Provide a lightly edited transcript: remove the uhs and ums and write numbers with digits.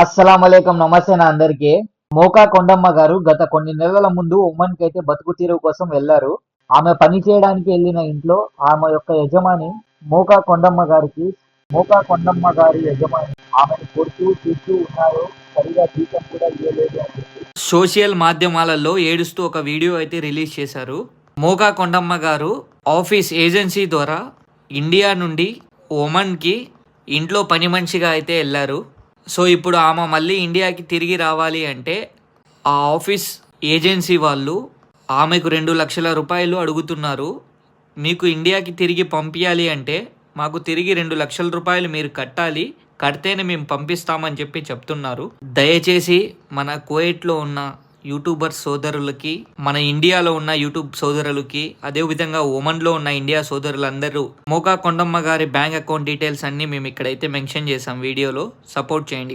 అస్సలం అలైకుం నమస్తే నా అందరికి. మోకా కొండమ్మ గారు గత కొన్ని నెలల ముందు ఒమన్‌కి అయితే బతుకు తెరువు కోసం వెళ్లారు. ఆమె పని చేయడానికి వెళ్ళిన ఇంట్లో ఆమె యొక్క యజమాని మోకా కొండమ్మ గారికి మోకా కొండమ్మ గారి యజమాని ఆమెను కొడుతూ, తిడుతూ ఉన్నారు. సరిగా జీతం కూడా ఇయ్యలేదు అని చెప్పి సోషల్ మాధ్యమాలలో ఏడుస్తూ ఒక వీడియో అయితే రిలీజ్ చేశారు. మోకా కొండమ్మ గారు ఆఫీస్ ఏజెన్సీ ద్వారా ఇండియా నుండి ఒమన్కి ఇంట్లో పని మనిషిగా అయితే వెళ్ళారు. సో ఇప్పుడు ఆమె మళ్ళీ ఇండియాకి తిరిగి రావాలి అంటే ఆ ఆఫీస్ ఏజెన్సీ వాళ్ళు ఆమెకు 2,00,000 రూపాయలు అడుగుతున్నారు. మీకు ఇండియాకి తిరిగి పంపించాలి అంటే మాకు తిరిగి 2,00,000 రూపాయలు మీరు కట్టాలి, కడితేనే మేము పంపిస్తామని చెప్పి చెప్తున్నారు. దయచేసి మన కువైట్లో ఉన్న యూట్యూబర్ సోదరులకి, మన ఇండియాలో ఉన్న యూట్యూబ్ సోదరులకి, అదేవిధంగా ఒమన్లో ఉన్న ఇండియా సోదరులందరూ మోకా కొండమ్మ గారి బ్యాంక్ అకౌంట్ డీటెయిల్స్ అన్నీ మేము ఇక్కడైతే మెన్షన్ చేసాం వీడియోలో. సపోర్ట్ చేయండి.